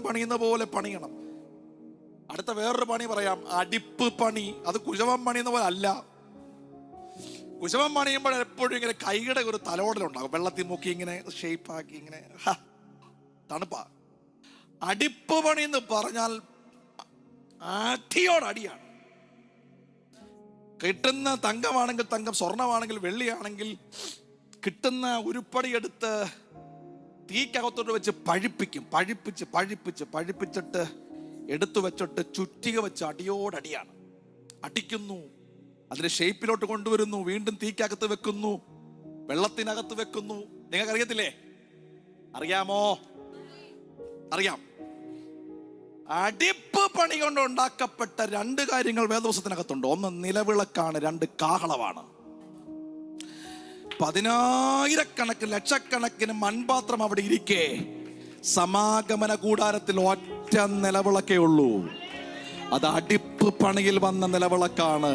പണിയുന്ന പോലെ പണിയണം. അടുത്ത വേറൊരു പണി പറയാം, അടിപ്പ് പണി. അത് കുശവൻ പണിയുന്ന പോലെ അല്ല. കുശവൻ പണിയുമ്പോൾ എപ്പോഴും ഇങ്ങനെ കൈയുടെ ഒരു തലോടലുണ്ടാകും, വെള്ളത്തിൽ മുക്കി ഇങ്ങനെ ഷേപ്പാക്കി ഇങ്ങനെ തണുപ്പാ. അടിപ്പ് പണി എന്ന് പറഞ്ഞാൽ അടിയോടടിയാണ്. കിട്ടുന്ന തങ്കമാണെങ്കിൽ തങ്കം, സ്വർണമാണെങ്കിൽ വെള്ളിയാണെങ്കിൽ കിട്ടുന്ന ഉരുപ്പടി എടുത്ത് തീക്കകത്തോട്ട് വെച്ച് പഴിപ്പിച്ചിട്ട് എടുത്തു വെച്ചിട്ട് ചുറ്റിക വെച്ച് അടിയോടടിയാണ്. അടിക്കുന്നു, അതിന്റെ ഷേപ്പിലോട്ട് കൊണ്ടുവരുന്നു, വീണ്ടും തീക്കകത്ത് വെക്കുന്നു, വെള്ളത്തിനകത്ത് വെക്കുന്നു. നിങ്ങൾക്ക് അറിയത്തില്ലേ? അറിയാമോ? അറിയാം. അടിപ്പ് പണി കൊണ്ട് ഉണ്ടാക്കപ്പെട്ട രണ്ട് കാര്യങ്ങൾ വേദപുസ്തകത്തിനകത്തുണ്ട്. ഒന്ന് നിലവിളക്കാണ്, രണ്ട് കാഹളമാണ്. 10,000 ലക്ഷക്കണക്കിന് മൺപാത്രം അവിടെ ഇരിക്കെ സമാഗമന കൂടാരത്തിൽ ഒറ്റ നിലവിളക്കേ ഉള്ളൂ. അത് അടിപ്പ് പണിയിൽ വന്ന നിലവിളക്കാണ്.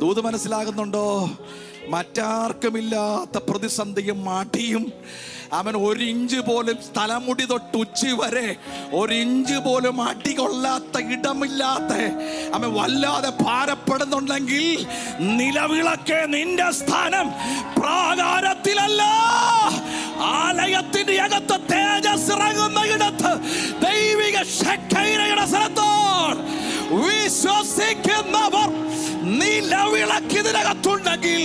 ദൂത് മനസ്സിലാകുന്നുണ്ടോ? മറ്റാർക്കുമില്ലാത്ത പ്രതിസന്ധിയും മടിയും അവൻ 1 ഇഞ്ച് പോലും തലമുടി തൊട്ട് ഉച്ചി വരെ 1 ഇഞ്ച് പോലും അടി കൊള്ളാത്ത ഇടമില്ലാത്ത അവൻ വല്ലാതെ ഭാരപ്പെടുന്നുണ്ടെങ്കിൽ നിലവിളക്കേ നിന്റെ സ്ഥാനം പ്രാകാരത്തിലല്ല, ആലയത്തിന്റെ അകത്ത് തേജസ് ഇറങ്ങുന്ന ഇടത്ത്, ദൈവിക ശക്തിയുടെ സ്ഥലത്തോട് വിശ്വസിക്കുന്നവർ നിലവിളക്കിതിനകത്തുണ്ടെങ്കിൽ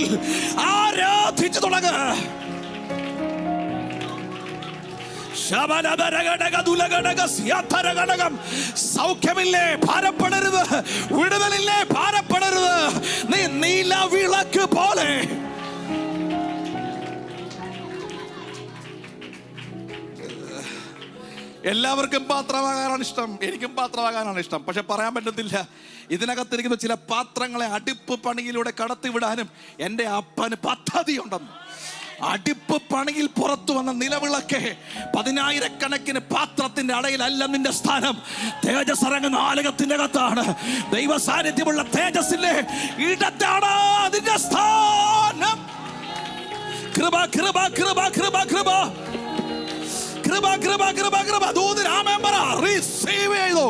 ആരാധിച്ചു തുടങ്ങ. സൗഖ്യമില്ലേ? ഭാരപ്പെടരുത്. വിടുതലില്ലേ? ഭാരപ്പെടരുത്. നീ നിലവിളക്ക് പോലെ. എല്ലാവർക്കും പാത്രമാകാനാണ് ഇഷ്ടം, എനിക്കും പാത്രമാകാനാണ് ഇഷ്ടം. പക്ഷെ പറയാൻ പറ്റത്തില്ല. ഇതിനകത്തിരിക്കുന്ന ചില പാത്രങ്ങളെ അടിപ്പ് പണിയിലൂടെ കടത്തിവിടാനും എൻ്റെ അപ്പന് പദ്ധതി ഉണ്ടെന്ന്. അടിപ്പ് പണിയിൽ പുറത്തു വന്ന നിലവിളക്കെ 10,000 പാത്രത്തിന്റെ അടയിലല്ല നിന്റെ സ്ഥാനം. തേജസ് ഇറങ്ങുന്ന ആലയത്തിന്റെ അകത്താണ്. ദൈവ സാന്നിധ്യമുള്ള തേജസ്സിന്റെ ഇടത്താണ് അതിന്റെ സ്ഥാനം. കൃപ കൃപ കൃപ കൃപ കൃപ കൃപ കൃപ കൃപ കൃപ. ദൂതൻ ആമേൻ പറ. റിസീവ് ചെയ്തു.